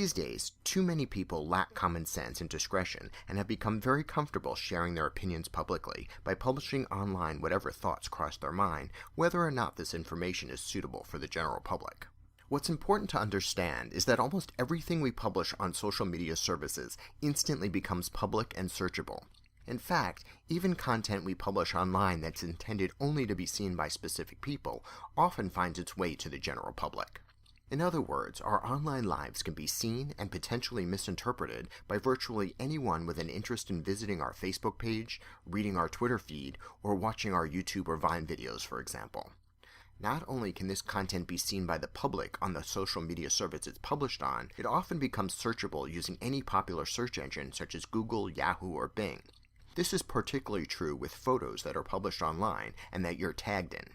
These days, too many people lack common sense and discretion and have become very comfortable sharing their opinions publicly by publishing online whatever thoughts cross their mind, whether or not this information is suitable for the general public. What's important to understand is that almost everything we publish on social media services instantly becomes public and searchable. In fact, even content we publish online that's intended only to be seen by specific people often finds its way to the general public. In other words, our online lives can be seen and potentially misinterpreted by virtually anyone with an interest in visiting our Facebook page, reading our Twitter feed, or watching our YouTube or Vine videos, for example. Not only can this content be seen by the public on the social media service it's published on, it often becomes searchable using any popular search engine such as Google, Yahoo, or Bing. This is particularly true with photos that are published online and that you're tagged in.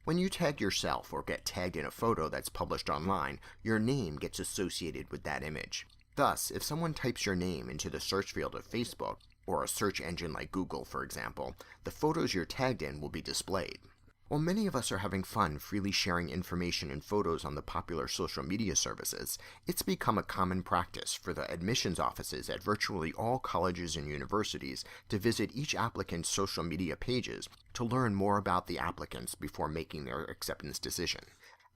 When you tag yourself or get tagged in a photo that's published online, your name gets associated with that image. Thus, if someone types your name into the search field of Facebook, or a search engine like Google, for example, the photos you're tagged in will be displayed. While many of us are having fun freely sharing information and photos on the popular social media services, it's become a common practice for the admissions offices at virtually all colleges and universities to visit each applicant's social media pages to learn more about the applicants before making their acceptance decision.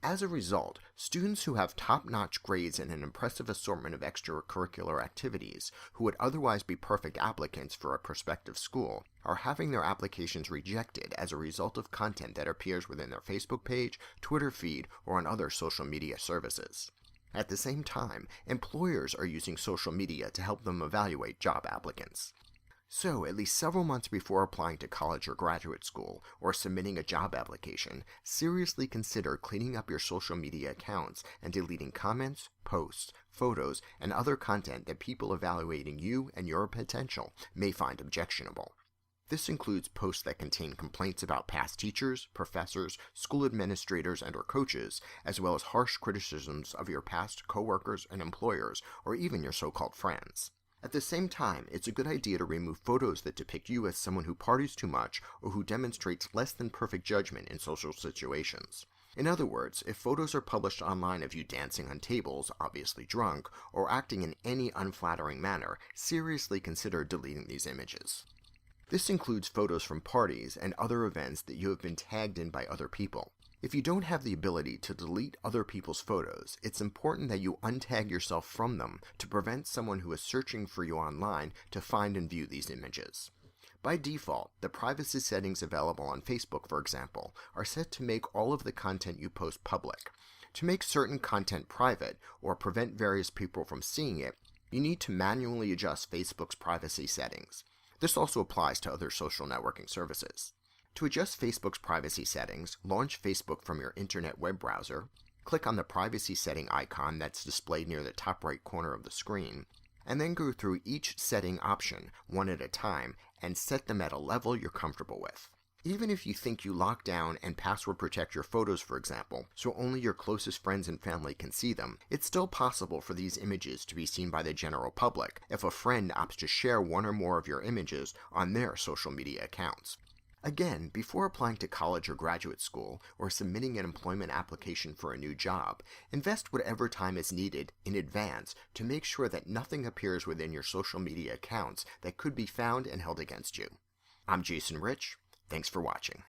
As a result, students who have top-notch grades and an impressive assortment of extracurricular activities, who would otherwise be perfect applicants for a prospective school, are having their applications rejected as a result of content that appears within their Facebook page, Twitter feed, or on other social media services. At the same time, employers are using social media to help them evaluate job applicants. So, at least several months before applying to college or graduate school, or submitting a job application, seriously consider cleaning up your social media accounts and deleting comments, posts, photos, and other content that people evaluating you and your potential may find objectionable. This includes posts that contain complaints about past teachers, professors, school administrators, and/or coaches, as well as harsh criticisms of your past coworkers and employers, or even your so-called friends. At the same time, it's a good idea to remove photos that depict you as someone who parties too much or who demonstrates less than perfect judgment in social situations. In other words, if photos are published online of you dancing on tables, obviously drunk, or acting in any unflattering manner, seriously consider deleting these images. This includes photos from parties and other events that you have been tagged in by other people. If you don't have the ability to delete other people's photos, it's important that you untag yourself from them to prevent someone who is searching for you online to find and view these images. By default, the privacy settings available on Facebook, for example, are set to make all of the content you post public. To make certain content private, or prevent various people from seeing it, you need to manually adjust Facebook's privacy settings. This also applies to other social networking services. To adjust Facebook's privacy settings, launch Facebook from your internet web browser, click on the privacy setting icon that's displayed near the top right corner of the screen, and then go through each setting option one at a time and set them at a level you're comfortable with. Even if you think you lock down and password protect your photos, for example, so only your closest friends and family can see them, it's still possible for these images to be seen by the general public if a friend opts to share one or more of your images on their social media accounts. Again, before applying to college or graduate school, or submitting an employment application for a new job, invest whatever time is needed in advance to make sure that nothing appears within your social media accounts that could be found and held against you. I'm Jason Rich. Thanks for watching.